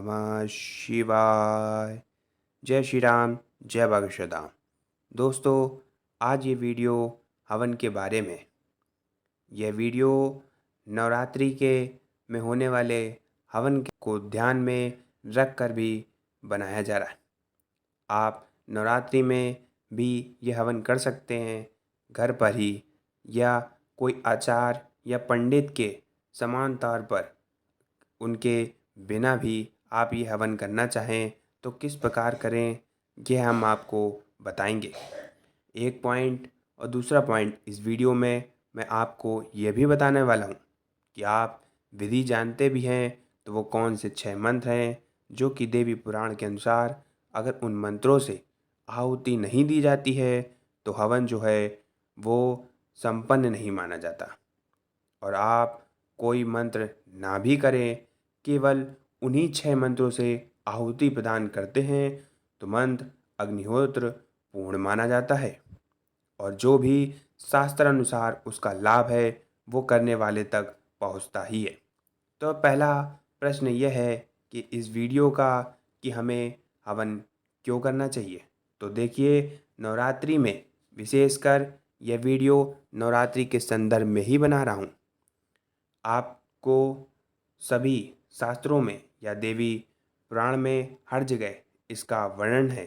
नमः शिवाय। जय श्री राम, जय बागेश्वर। दोस्तों, आज ये वीडियो हवन के बारे में। यह वीडियो नवरात्रि के में होने वाले हवन को ध्यान में रख कर भी बनाया जा रहा है। आप नवरात्रि में भी ये हवन कर सकते हैं घर पर ही, या कोई आचार्य या पंडित के समान तौर पर उनके बिना भी आप ये हवन करना चाहें तो किस प्रकार करें, ये हम आपको बताएंगे। एक पॉइंट और दूसरा पॉइंट इस वीडियो में मैं आपको ये भी बताने वाला हूँ कि आप विधि जानते भी हैं तो वो कौन से 6 मंत्र हैं जो कि देवी पुराण के अनुसार अगर उन मंत्रों से आहुति नहीं दी जाती है तो हवन जो है वो संपन्न नहीं माना जाता। और आप कोई मंत्र ना भी करें, केवल उन्हीं 6 मंत्रों से आहुति प्रदान करते हैं तो मंत्र अग्निहोत्र पूर्ण माना जाता है और जो भी शास्त्र अनुसार उसका लाभ है वो करने वाले तक पहुंचता ही है। तो पहला प्रश्न यह है कि इस वीडियो का कि हमें हवन क्यों करना चाहिए। तो देखिए, नवरात्रि में विशेषकर यह वीडियो नवरात्रि के संदर्भ में ही बना रहा हूँ। आपको सभी शास्त्रों में या देवी पुराण में हर जगह इसका वर्णन है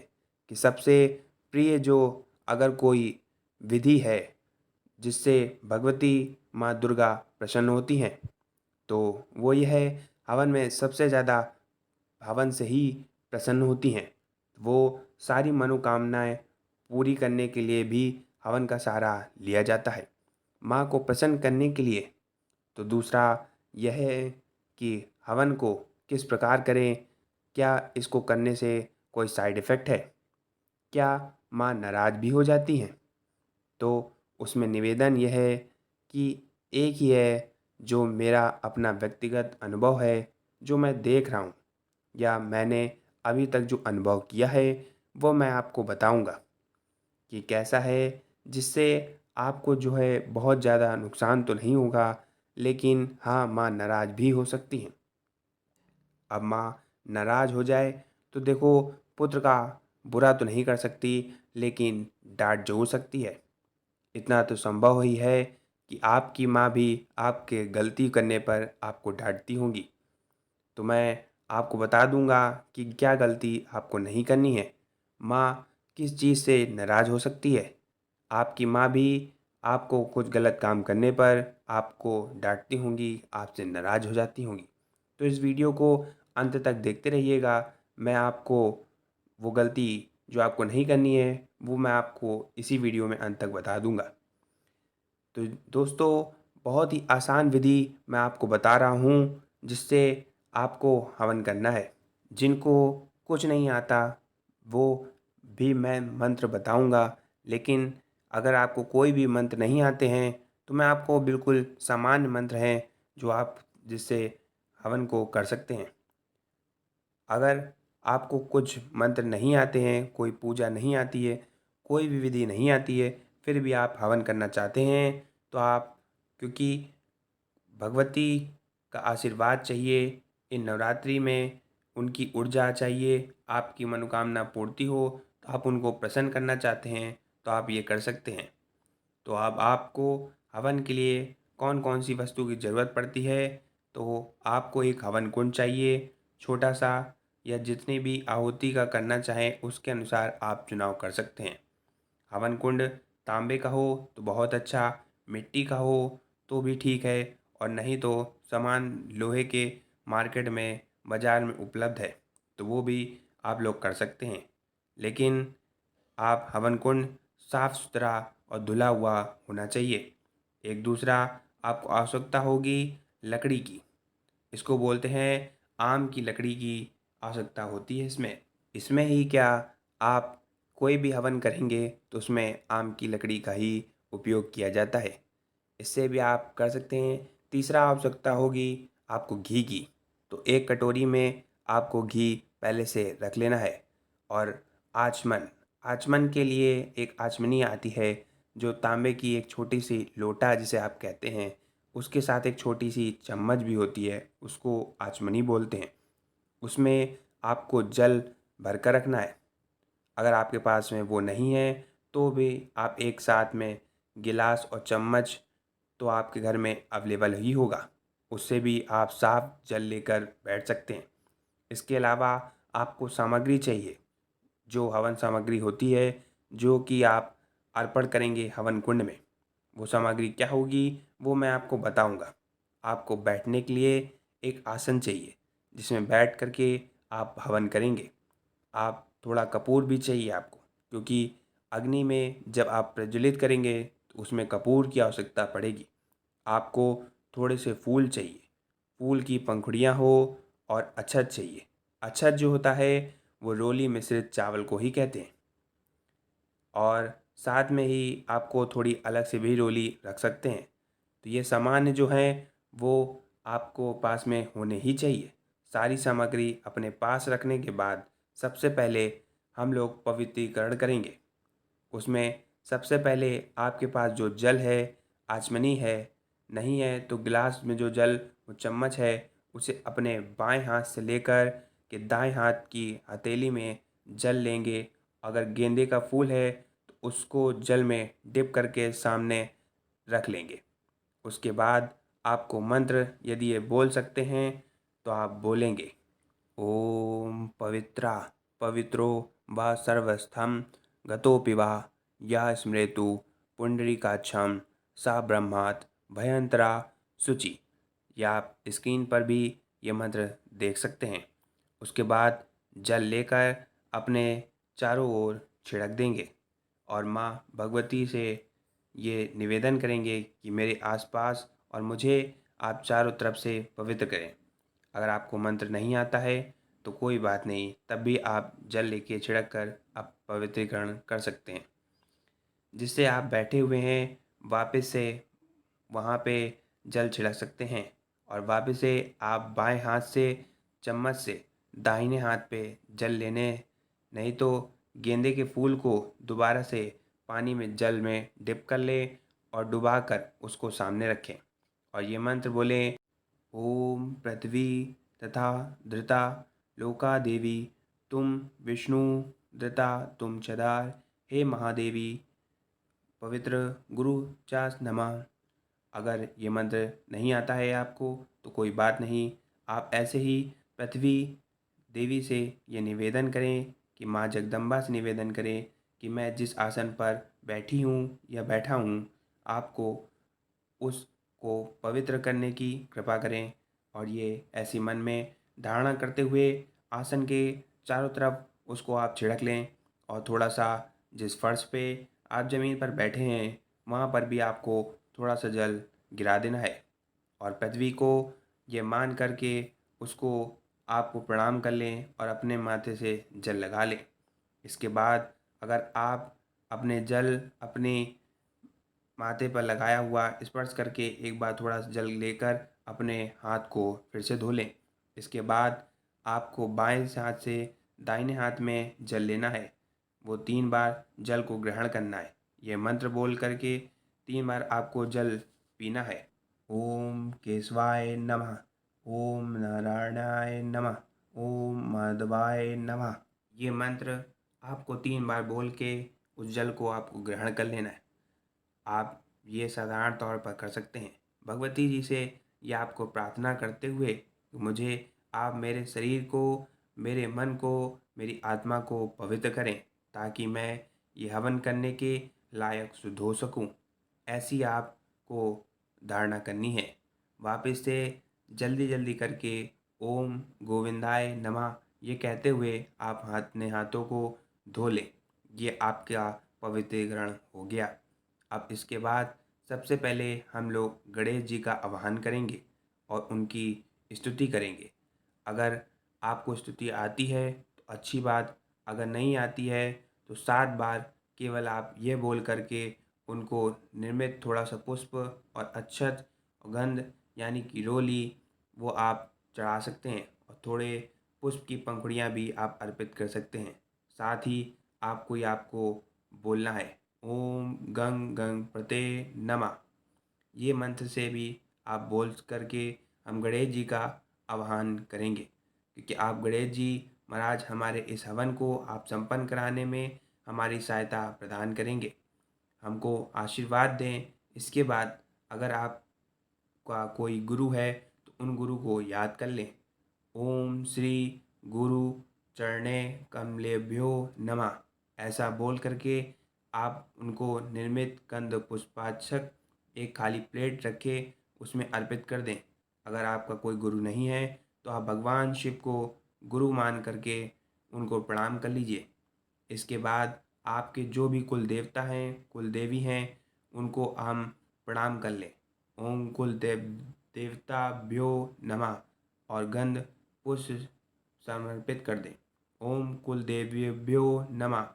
कि सबसे प्रिय जो अगर कोई विधि है जिससे भगवती माँ दुर्गा प्रसन्न होती हैं तो वो ये है, हवन में सबसे ज़्यादा हवन से ही प्रसन्न होती हैं। वो सारी मनोकामनाएं पूरी करने के लिए भी हवन का सहारा लिया जाता है। माँ को प्रसन्न करने के लिए तो दूसरा यह है कि हवन को किस प्रकार करें, क्या इसको करने से कोई साइड इफ़ेक्ट है, क्या माँ नाराज़ भी हो जाती हैं। तो उसमें निवेदन यह है कि एक ही है जो मेरा अपना व्यक्तिगत अनुभव है, जो मैं देख रहा हूँ या मैंने अभी तक जो अनुभव किया है वो मैं आपको बताऊँगा कि कैसा है, जिससे आपको जो है बहुत ज़्यादा नुकसान तो नहीं होगा, लेकिन हाँ, माँ नाराज़ भी हो सकती हैं। अब माँ नाराज़ हो जाए तो देखो, पुत्र का बुरा तो नहीं कर सकती लेकिन डांट जरूर सकती है। इतना तो संभव ही है कि आपकी माँ भी आपके गलती करने पर आपको डांटती होंगी। तो मैं आपको बता दूंगा कि क्या गलती आपको नहीं करनी है। माँ किस चीज़ से नाराज़ हो सकती है। आपकी माँ भी आपको कुछ गलत काम करने पर आपको डांटती होंगी, आपसे नाराज़ हो जाती होंगी। तो इस वीडियो को अंत तक देखते रहिएगा। मैं आपको वो गलती जो आपको नहीं करनी है वो मैं आपको इसी वीडियो में अंत तक बता दूंगा। तो दोस्तों, बहुत ही आसान विधि मैं आपको बता रहा हूँ जिससे आपको हवन करना है। जिनको कुछ नहीं आता वो भी मैं मंत्र बताऊँगा, लेकिन अगर आपको कोई भी मंत्र नहीं आते हैं तो मैं आपको बिल्कुल सामान्य मंत्र हैं जो आप जिससे हवन को कर सकते हैं। अगर आपको कुछ मंत्र नहीं आते हैं, कोई पूजा नहीं आती है, कोई भी विधि नहीं आती है, फिर भी आप हवन करना चाहते हैं तो आप, क्योंकि भगवती का आशीर्वाद चाहिए इन नवरात्रि में, उनकी ऊर्जा चाहिए, आपकी मनोकामना पूर्ति हो, तो आप उनको प्रसन्न करना चाहते हैं तो आप ये कर सकते हैं। तो अब आपको हवन के लिए कौन कौन सी वस्तु की ज़रूरत पड़ती है। तो आपको एक हवन कुंड चाहिए छोटा सा, या जितनी भी आहुति का करना चाहें उसके अनुसार आप चुनाव कर सकते हैं। हवन कुंड तांबे का हो तो बहुत अच्छा, मिट्टी का हो तो भी ठीक है, और नहीं तो सामान लोहे के मार्केट में बाज़ार में उपलब्ध है तो वो भी आप लोग कर सकते हैं। लेकिन आप हवन कुंड साफ़ सुथरा और धुला हुआ होना चाहिए। एक दूसरा, आपको आवश्यकता होगी लकड़ी की। इसको बोलते हैं आम की लकड़ी की आवश्यकता होती है इसमें। इसमें ही क्या, आप कोई भी हवन करेंगे तो उसमें आम की लकड़ी का ही उपयोग किया जाता है। इससे भी आप कर सकते हैं। तीसरा आवश्यकता होगी आपको घी की। तो एक कटोरी में आपको घी पहले से रख लेना है। और आचमन, आचमन के लिए एक आचमनी आती है जो तांबे की एक छोटी सी लोटा जिसे आप कहते हैं, उसके साथ एक छोटी सी चम्मच भी होती है, उसको आचमनी बोलते हैं। उसमें आपको जल भर कर रखना है। अगर आपके पास में वो नहीं है तो भी आप एक साथ में गिलास और चम्मच तो आपके घर में अवेलेबल ही होगा, उससे भी आप साफ जल लेकर बैठ सकते हैं। इसके अलावा आपको सामग्री चाहिए, जो हवन सामग्री होती है, जो कि आप अर्पण करेंगे हवन कुंड में। वो सामग्री क्या होगी वो मैं आपको बताऊंगा। आपको बैठने के लिए एक आसन चाहिए, जिसमें बैठ कर के आप हवन करेंगे। आप थोड़ा कपूर भी चाहिए आपको, क्योंकि अग्नि में जब आप प्रज्वलित करेंगे तो उसमें कपूर की आवश्यकता पड़ेगी। आपको थोड़े से फूल चाहिए, फूल की पंखुड़ियाँ हो, और अक्षत चाहिए। अक्षत जो होता है वो रोली मिश्रित चावल को ही कहते हैं। और साथ में ही आपको थोड़ी अलग से भी रोली रख सकते हैं। तो ये सामान्य जो हैं वो आपको पास में होने ही चाहिए। सारी सामग्री अपने पास रखने के बाद सबसे पहले हम लोग पवित्रीकरण करेंगे। उसमें सबसे पहले आपके पास जो जल है, आचमनी है, नहीं है तो गिलास में जो जल वो चम्मच है, उसे अपने बाएं हाथ से लेकर के दाएं हाथ की हथेली में जल लेंगे। अगर गेंदे का फूल है तो उसको जल में डिप करके सामने रख लेंगे। उसके बाद आपको मंत्र यदि ये बोल सकते हैं तो आप बोलेंगे, ओम पवित्रा पवित्रो वा सर्वस्थम गतोऽपि वा यः स्मृतु पुंडरीकाक्षं सा ब्रह्मात् भयंतरा शुचि। या आप स्क्रीन पर भी ये मंत्र देख सकते हैं। उसके बाद जल लेकर अपने चारों ओर छिड़क देंगे और माँ भगवती से ये निवेदन करेंगे कि मेरे आसपास और मुझे आप चारों तरफ से पवित्र करें। अगर आपको मंत्र नहीं आता है तो कोई बात नहीं, तब भी आप जल लेके छिड़क कर आप पवित्रीकरण कर सकते हैं। जिससे आप बैठे हुए हैं वापस से वहाँ पे जल छिड़क सकते हैं, और वापस से आप बाएं हाथ से चम्मच से दाहिने हाथ पे जल लेने, नहीं तो गेंदे के फूल को दोबारा से पानी में जल में डिप कर लें और डुबा कर उसको सामने रखें और ये मंत्र बोलें, ओम पृथ्वी तथा धृता लोका देवी तुम विष्णु धृता तुम चदार हे महादेवी पवित्र गुरु चास नमः। अगर ये मंत्र नहीं आता है आपको तो कोई बात नहीं, आप ऐसे ही पृथ्वी देवी से ये निवेदन करें कि माँ जगदम्बा से निवेदन करें कि मैं जिस आसन पर बैठी हूँ या बैठा हूँ, आपको उसको पवित्र करने की कृपा करें। और ये ऐसी मन में धारणा करते हुए आसन के चारों तरफ उसको आप छिड़क लें, और थोड़ा सा जिस फर्श पे आप ज़मीन पर बैठे हैं वहाँ पर भी आपको थोड़ा सा जल गिरा देना है। और पृथ्वी को ये मान करके उसको आपको प्रणाम कर लें और अपने माथे से जल लगा लें। इसके बाद अगर आप अपने जल अपने माथे पर लगाया हुआ स्पर्श करके एक बार थोड़ा सा जल लेकर अपने हाथ को फिर से धो लें। इसके बाद आपको बाएं हाथ से दाहिने हाथ में जल लेना है। वो 3 बार जल को ग्रहण करना है। ये मंत्र बोल करके 3 बार आपको जल पीना है। ओम केशवाय नमः, ओम नारायणाय नमः, ओम माधवाय नमः। ये मंत्र आपको 3 बार बोल के उस जल को आपको ग्रहण कर लेना है। आप ये साधारण तौर पर कर सकते हैं। भगवती जी से ये आपको प्रार्थना करते हुए कि मुझे आप मेरे शरीर को, मेरे मन को, मेरी आत्मा को पवित्र करें, ताकि मैं ये हवन करने के लायक शुद्ध हो सकूं। ऐसी आपको धारणा करनी है। वापस से जल्दी जल्दी करके ओम गोविंदाय नमः ये कहते हुए आप अपने हाथों को धो लें। ये आपका पवित्रीकरण हो गया। अब इसके बाद सबसे पहले हम लोग गणेश जी का आवाहन करेंगे और उनकी स्तुति करेंगे। अगर आपको स्तुति आती है तो अच्छी बात, अगर नहीं आती है तो 7 बार केवल आप ये बोल करके उनको निर्मित थोड़ा सा पुष्प और अक्षत और गंध यानी कि रोली वो आप चढ़ा सकते हैं, और थोड़े पुष्प की पंखुड़ियाँ भी आप अर्पित कर सकते हैं। साथ ही आपको बोलना है, ओम गंग गंग प्रते नमः। ये मंत्र से भी आप बोल करके हम गणेश जी का आवाहन करेंगे, क्योंकि आप गणेश जी महाराज हमारे इस हवन को आप संपन्न कराने में हमारी सहायता प्रदान करेंगे, हमको आशीर्वाद दें। इसके बाद अगर आपका कोई गुरु है तो उन गुरु को याद कर लें। ओम श्री गुरु चरणे कमलेभ्यो नमः ऐसा बोल करके आप उनको निर्मित कंद पुष्पाक्षक एक खाली प्लेट रखे उसमें अर्पित कर दें। अगर आपका कोई गुरु नहीं है तो आप भगवान शिव को गुरु मान करके उनको प्रणाम कर लीजिए। इसके बाद आपके जो भी कुल देवता हैं कुल देवी हैं उनको हम प्रणाम कर लें। ओम कुल देवताभ्यो नमः और गंध पुष्प समर्पित कर दें। ओम कुल देव्यभ्यो नमः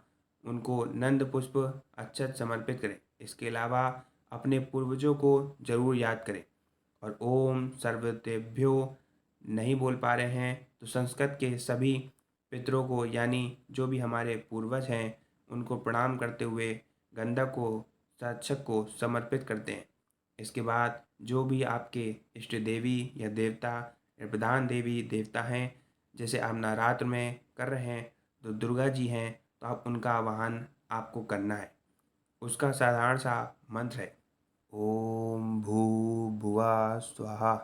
उनको नंद पुष्प अक्षत समर्पित करें। इसके अलावा अपने पूर्वजों को जरूर याद करें। और ओम सर्वदेभ्यो नहीं बोल पा रहे हैं तो संस्कृत के सभी पितरों को यानी जो भी हमारे पूर्वज हैं उनको प्रणाम करते हुए गंधक को साक्षक को समर्पित करते हैं। इसके बाद जो भी आपके इष्ट देवी या देवता या प्रधान देवी देवता हैं, जैसे आप नवरात्र में कर रहे हैं तो दुर्गा जी हैं तो आप उनका आवाहन आपको करना है। उसका साधारण सा मंत्र है ओम भूर्भुवः स्वः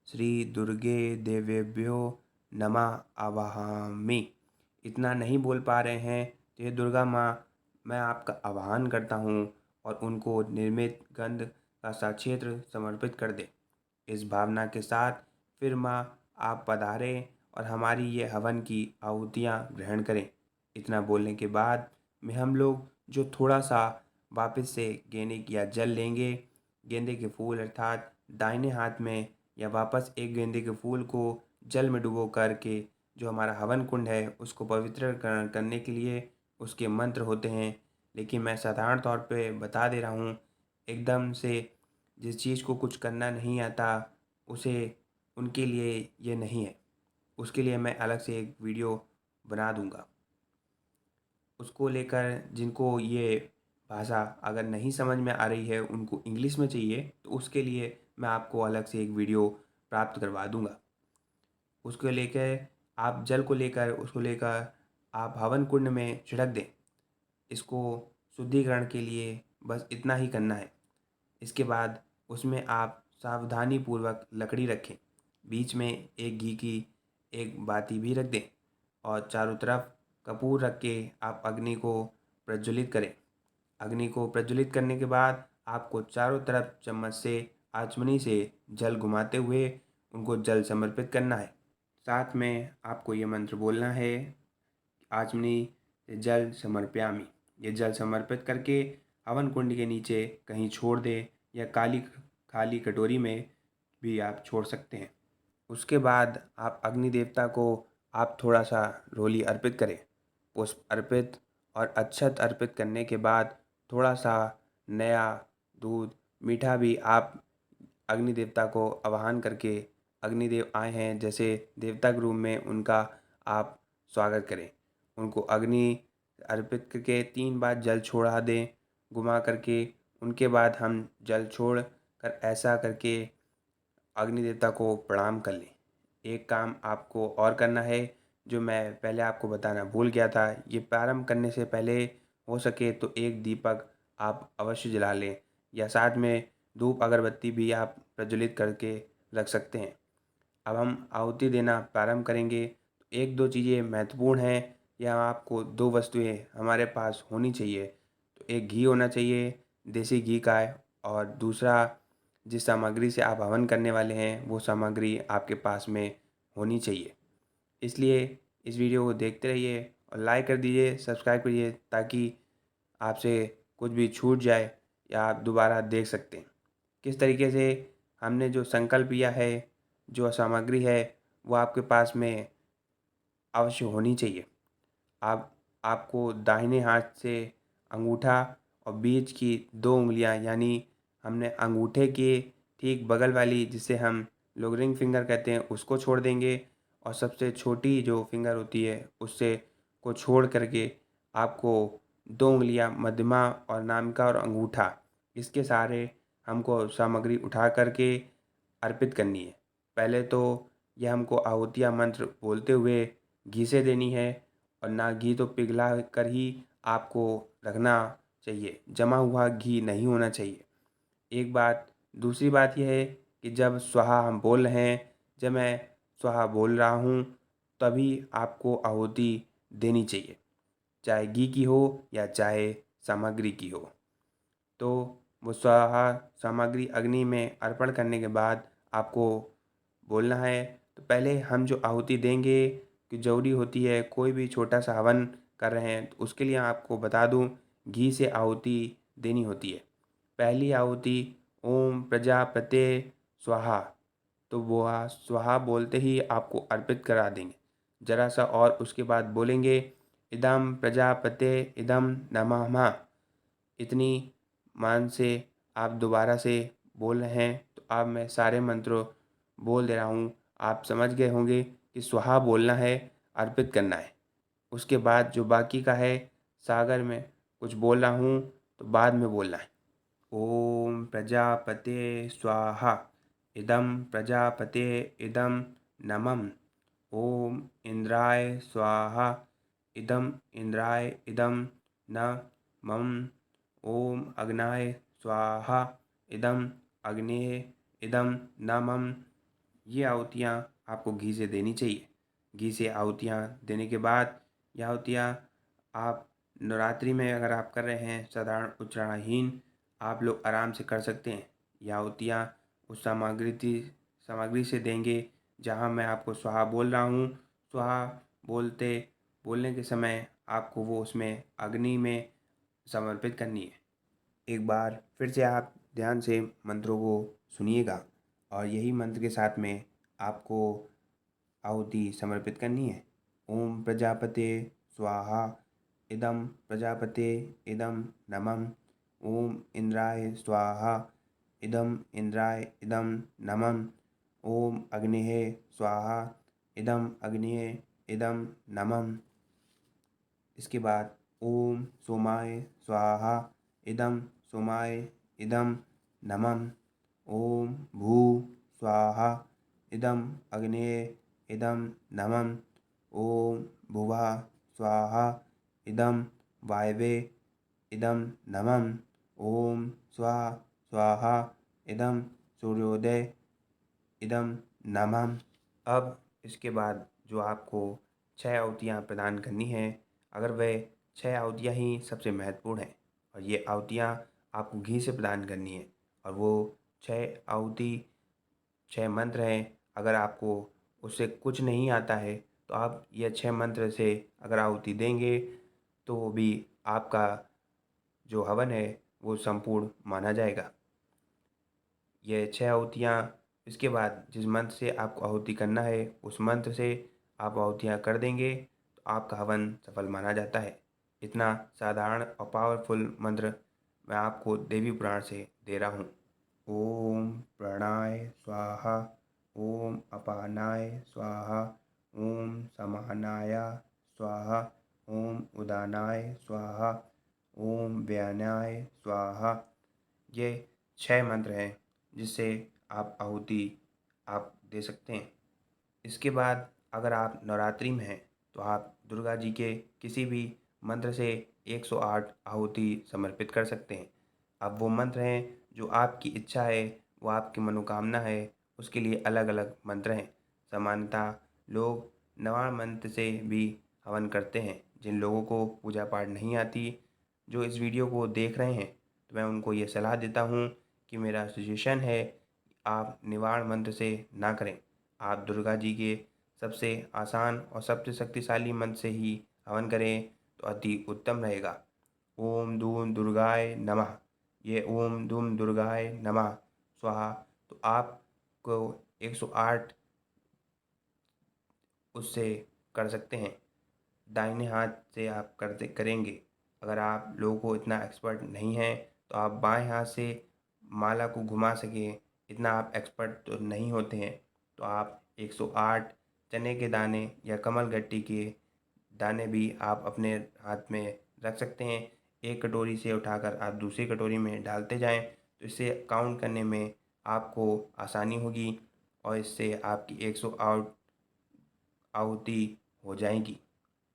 श्री दुर्गे देवेभ्यो नमः आवाहयामि। इतना नहीं बोल पा रहे हैं तो ये दुर्गा माँ मैं आपका आवाहन करता हूँ और उनको निर्मित गंध का साक्षेत्र समर्पित कर दे। इस भावना के साथ फिर माँ आप पधारें और हमारी ये हवन की आहुतियाँ ग्रहण करें। इतना बोलने के बाद में हम लोग जो थोड़ा सा वापस से गेंदे या जल लेंगे, गेंदे के फूल अर्थात दाहिने हाथ में, या वापस एक गेंदे के फूल को जल में डुबो करके जो हमारा हवन कुंड है उसको पवित्र करने के लिए उसके मंत्र होते हैं। लेकिन मैं साधारण तौर पे बता दे रहा हूँ, एकदम से जिस चीज़ को कुछ करना नहीं आता उसे उनके लिए ये नहीं है। उसके लिए मैं अलग से एक वीडियो बना दूँगा। उसको लेकर जिनको ये भाषा अगर नहीं समझ में आ रही है उनको इंग्लिश में चाहिए तो उसके लिए मैं आपको अलग से एक वीडियो प्राप्त करवा दूँगा। उसको लेकर आप जल को लेकर उसको लेकर आप हवन कुंड में छिड़क दें। इसको शुद्धिकरण के लिए बस इतना ही करना है। इसके बाद उसमें आप सावधानीपूर्वक लकड़ी रखें, बीच में एक घी की एक बाती भी रख दें और चारों तरफ कपूर रख के आप अग्नि को प्रज्वलित करें। अग्नि को प्रज्वलित करने के बाद आपको चारों तरफ चम्मच से आचमनी से जल घुमाते हुए उनको जल समर्पित करना है। साथ में आपको ये मंत्र बोलना है आचमनी जल समर्पयामि। ये जल समर्पित करके हवन कुंड के नीचे कहीं छोड़ दें या काली खाली कटोरी में भी आप छोड़ सकते हैं। उसके बाद आप अग्नि देवता को आप थोड़ा सा रोली अर्पित करें। पुष्प अर्पित और अक्षत अर्पित करने के बाद थोड़ा सा नया दूध मीठा भी आप अग्नि देवता को आवाहन करके अग्निदेव आए हैं जैसे देवता के रूप में उनका आप स्वागत करें। उनको अग्नि अर्पित करके 3 बार जल छोड़ा दें घुमा करके। उनके बाद हम जल छोड़ कर ऐसा करके अग्नि देवता को प्रणाम कर लें। एक काम आपको और करना है जो मैं पहले आपको बताना भूल गया था। ये प्रारंभ करने से पहले हो सके तो एक दीपक आप अवश्य जला लें या साथ में धूप अगरबत्ती भी आप प्रज्वलित करके रख सकते हैं। अब हम आहुति देना प्रारंभ करेंगे तो एक दो चीज़ें महत्वपूर्ण हैं या आपको 2 वस्तुएं हमारे पास होनी चाहिए। तो एक घी होना चाहिए, देसी घी का है, और दूसरा जिस सामग्री से आप हवन करने वाले हैं वो सामग्री आपके पास में होनी चाहिए। इसलिए इस वीडियो को देखते रहिए और लाइक कर दीजिए, सब्सक्राइब करिए ताकि आपसे कुछ भी छूट जाए या आप दोबारा देख सकते हैं। किस तरीके से हमने जो संकल्प लिया है, जो सामग्री है वो आपके पास में अवश्य होनी चाहिए। आप आपको दाहिने हाथ से अंगूठा और बीच की 2 उँगलियाँ यानी हमने अंगूठे के ठीक बगल वाली जिसे हम लोग रिंग फिंगर कहते हैं उसको छोड़ देंगे और सबसे छोटी जो फिंगर होती है उससे को छोड़ करके आपको 2 उँगलियाँ मध्यमा और नामिका और अंगूठा इसके सहारे हमको सामग्री उठा करके अर्पित करनी है। पहले तो ये हमको आहुतियाँ मंत्र बोलते हुए घी से देनी है, और ना घी तो पिघला कर ही आपको रखना चाहिए, जमा हुआ घी नहीं होना चाहिए। एक बात। दूसरी बात यह है कि जब स्वाहा हम बोल रहे हैं, जब मैं स्वाहा बोल रहा हूँ, तभी आपको आहुति देनी चाहिए, चाहे घी की हो या चाहे सामग्री की हो। तो वो स्वाहा सामग्री अग्नि में अर्पण करने के बाद आपको बोलना है। तो पहले हम जो आहुति देंगे कि ज़रूरी होती है, कोई भी छोटा सा हवन कर रहे हैं तो उसके लिए आपको बता दूं, घी से आहुति देनी होती है। पहली आहुति ओम प्रजापते स्वाहा, तो वो स्वाहा बोलते ही आपको अर्पित करा देंगे। ज़रा सा और उसके बाद बोलेंगे इदम प्रजापते इदम नमः। इतनी मान से आप दोबारा से बोल रहे हैं, तो अब मैं सारे मंत्रों बोल दे रहा हूँ। आप समझ गए होंगे कि स्वाहा बोलना है, अर्पित करना है। उसके बाद जो बाकी का है, सागर में कुछ बोल रहा हूँ तो बाद में बोलना है। ओम प्रजापते स्वाहा, इदम प्रजापते इदम नमः। ओम इंद्राय स्वाहा, इदम इंद्राय इदम नमः। ओम अग्नाय स्वाहा, इदम अग्नेय इदम नमः। ये आहुतियाँ आपको घी से देनी चाहिए। घी से आहुतियाँ देने के बाद ये आहुतियाँ आप नवरात्रि में अगर आप कर रहे हैं साधारण उच्चारणहीन, आप लोग आराम से कर सकते हैं। ये आहुतियाँ उस सामग्री से देंगे जहाँ मैं आपको स्वाहा बोल रहा हूँ। स्वाहा बोलने के समय आपको वो उसमें अग्नि में समर्पित करनी है। एक बार फिर से आप ध्यान से मंत्रों को सुनिएगा, और यही मंत्र के साथ में आपको आहुति समर्पित करनी है। ओम प्रजापते स्वाहा, इदम प्रजापते इदम नमः। ओम इंद्राय स्वाहा, इदम इंद्राय इदम नमः। ओम अग्नेय स्वाहा, इदम अग्नेय इदम नमः। इसके बाद ओम सोमाय स्वाहा, इदम सोमाय इदम नमः। ओम भू स्वाहा, इदम अग्नेय इदम नमः। ओम भुवः स्वाहा, इदम वायवे इदम नमः। ओम स्वाहा स्वाहा, इदम सूर्योदय इदम नमः। अब इसके बाद जो आपको 6 आहुतियाँ प्रदान करनी है, अगर वह 6 आहुतियाँ ही सबसे महत्वपूर्ण हैं, और ये आहुतियाँ आपको घी से प्रदान करनी है, और वो 6 आहुति 6 मंत्र हैं। अगर आपको उससे कुछ नहीं आता है तो आप ये 6 मंत्र से अगर आहुति देंगे तो भी आपका जो हवन है वो संपूर्ण माना जाएगा। ये 6 आहुतियाँ, इसके बाद जिस मंत्र से आपको आहुति करना है उस मंत्र से आप आहुतियाँ कर देंगे तो आपका हवन सफल माना जाता है। इतना साधारण और पावरफुल मंत्र मैं आपको देवी पुराण से दे रहा हूँ। ओम प्राणाय स्वाहा, ओम अपानाय स्वाहा, ओम समानाय स्वाहा, ओम उदानाय स्वाहा, ओम व्यानाय स्वाहा। ये 6 मंत्र हैं जिससे आप आहुति आप दे सकते हैं। इसके बाद अगर आप नवरात्रि में हैं तो आप दुर्गा जी के किसी भी मंत्र से 108 आहुति समर्पित कर सकते हैं। अब वो मंत्र हैं जो आपकी इच्छा है, वो आपकी मनोकामना है, उसके लिए अलग अलग मंत्र हैं। सामान्यतः लोग नवाण मंत्र से भी हवन करते हैं। जिन लोगों को पूजा पाठ नहीं आती, जो इस वीडियो को देख रहे हैं, तो मैं उनको ये सलाह देता हूँ कि मेरा सजेशन है आप निवाण मंत्र से ना करें। आप दुर्गा जी के सबसे आसान और सबसे शक्तिशाली मंत्र से ही हवन करें तो अति उत्तम रहेगा। ओम दूम दुर्गाय नमः। ये ओम दूम दुर्गाय नमः स्वाहा, तो आपको 108 उससे कर सकते हैं। दाहिने हाथ से आप करेंगे। अगर आप लोगों को इतना एक्सपर्ट नहीं है तो आप बाएं हाथ से माला को घुमा सकें, इतना आप एक्सपर्ट तो नहीं होते हैं, तो आप 108 चने के दाने या कमल गट्टी के दाने भी आप अपने हाथ में रख सकते हैं। एक कटोरी से उठाकर आप दूसरी कटोरी में डालते जाएं, तो इससे काउंट करने में आपको आसानी होगी। और इससे आपकी 108 आहुति हो जाएगी।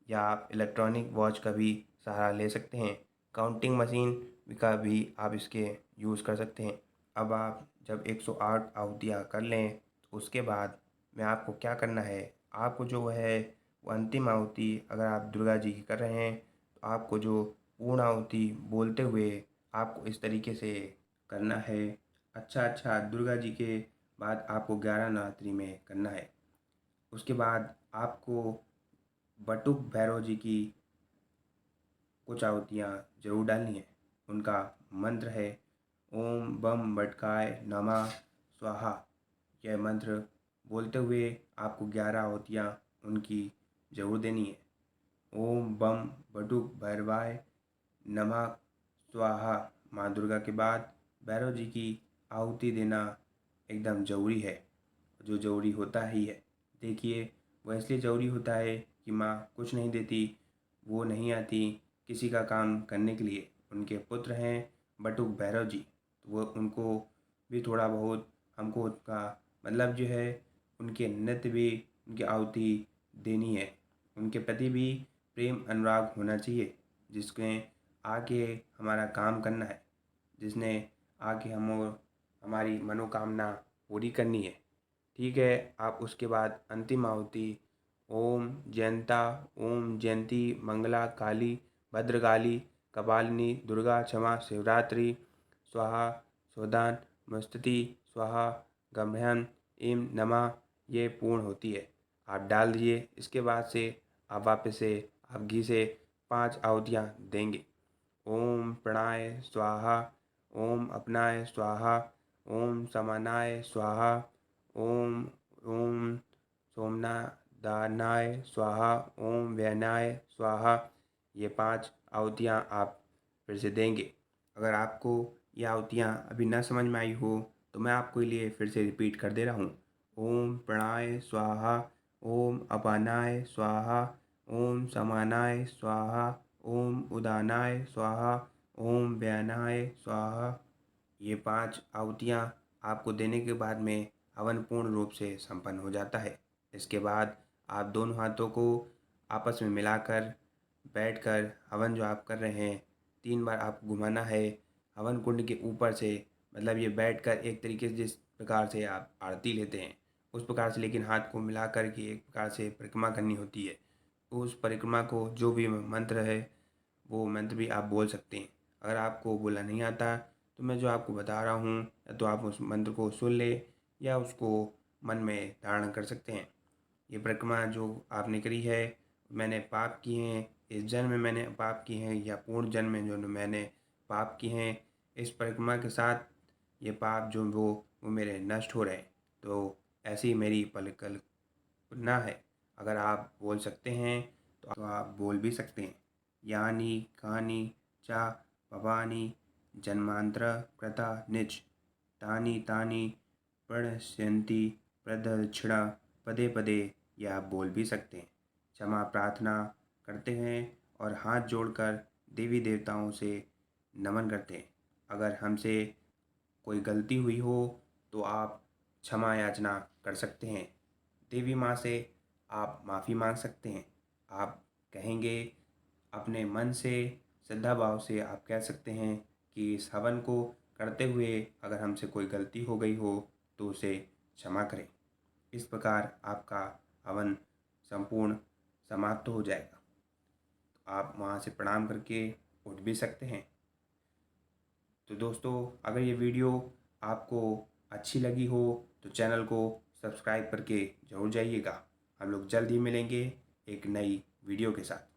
या आप इलेक्ट्रॉनिक वॉच का भी सहारा ले सकते हैं। काउंटिंग मशीन का भी आप इसके यूज़ कर सकते हैं। अब आप जब 108 आहुतियाँ कर लें तो उसके बाद में आपको क्या करना है, आपको जो है वो अंतिम आहुति अगर आप दुर्गा जी की कर रहे हैं तो आपको जो पूर्ण आहुति बोलते हुए आपको इस तरीके से करना है। अच्छा दुर्गा जी के बाद आपको 11 नवरात्रि में करना है। उसके बाद आपको बटुक भैरव जी की कुछ आहुतियाँ ज़रूर डालनी है। उनका मंत्र है ओम बम बटकाय नमः स्वाहा। यह मंत्र बोलते हुए आपको 11 आहुतियाँ उनकी ज़रूर देनी है। ओम बम बटुक भैरवाय नमः स्वाहा माँ दुर्गा के बाद भैरव जी की आहुति देना एकदम ज़रूरी है, जो ज़रूरी होता ही है। देखिए, वो इसलिए ज़रूरी होता है कि माँ कुछ नहीं देती, वो नहीं आती किसी का काम करने के लिए। उनके पुत्र हैं बटुक भैरव जी, तो वो उनको भी थोड़ा बहुत हमको उनका मतलब जो है उनके नृत्य भी उनकी आहुति देनी है। उनके प्रति भी प्रेम अनुराग होना चाहिए, जिसके आके हमारा काम करना है, जिसने आके हम और हमारी मनोकामना पूरी करनी है। ठीक है, आप उसके बाद अंतिम आहुति ओम जयंता ओम जयंती मंगला काली भद्रकाली कपालिनी दुर्गा क्षमा शिवरात्रि स्वाहा स्वदान मुस्तुति स्वाहा गम्यहन एम नमः ये पूर्ण होती है। आप डाल दीजिए। इसके बाद से आप वापस से आप घी से 5 आहुतियाँ देंगे। ओम प्रणाय स्वाहा ओम अपनाय स्वाहा ओम समानाय स्वाहा ओम ओम सोमनादानाय स्वाहा ओम व्यनाय स्वाहा। ये 5 आहुतियाँ आप फिर से देंगे। अगर आपको ये आहुतियाँ अभी ना समझ में आई हो तो मैं आपके लिए फिर से रिपीट कर दे रहा हूँ। ओम प्रणाय स्वाहा ओम अपानाय स्वाहा ओम समानाय स्वाहा ओम उदानाय स्वाहा ओम व्यनाय स्वाहा। ये 5 आहुतियाँ आपको देने के बाद में हवन पूर्ण रूप से संपन्न हो जाता है। इसके बाद आप दोनों हाथों को आपस में मिलाकर बैठकर हवन जो आप कर रहे हैं 3 बार आपको घुमाना है हवन कुंड के ऊपर से। मतलब ये बैठकर एक तरीके से जिस प्रकार से आप आरती लेते हैं उस प्रकार से, लेकिन हाथ को मिला कर के एक प्रकार से परिक्रमा करनी होती है। उस परिक्रमा को जो भी मंत्र है वो मंत्र भी आप बोल सकते हैं। अगर आपको बोलना नहीं आता तो मैं जो आपको बता रहा हूँ या तो आप उस मंत्र को सुन ले या उसको मन में धारण कर सकते हैं। ये परिक्रमा जो आपने करी है, मैंने पाप किए हैं, इस जन्म में मैंने पाप किए हैं या पूर्ण जन्म में जो मैंने पाप किए हैं, इस परिक्रमा के साथ ये पाप जो वो मेरे नष्ट हो रहे हैं। तो ऐसी मेरी परिकल्पना है। अगर आप बोल सकते हैं तो आप बोल भी सकते हैं। यानी कानी चा भवानी जन्मांतर कृता निज तानी तानी प्रणश्यन्ति प्रदक्षिणा पदे पदे। यह आप बोल भी सकते हैं। क्षमा प्रार्थना करते हैं और हाथ जोड़कर देवी देवताओं से नमन करते हैं। अगर हमसे कोई गलती हुई हो तो आप क्षमा याचना कर सकते हैं। देवी माँ से आप माफ़ी मांग सकते हैं। आप कहेंगे अपने मन से श्रद्धा भाव से आप कह सकते हैं कि इस हवन को करते हुए अगर हमसे कोई गलती हो गई हो तो उसे क्षमा करें। इस प्रकार आपका हवन संपूर्ण समाप्त हो जाएगा। तो आप वहाँ से प्रणाम करके उठ भी सकते हैं। तो दोस्तों, अगर ये वीडियो आपको अच्छी लगी हो तो चैनल को सब्सक्राइब करके ज़रूर जाइएगा। हम लोग जल्द ही मिलेंगे एक नई वीडियो के साथ।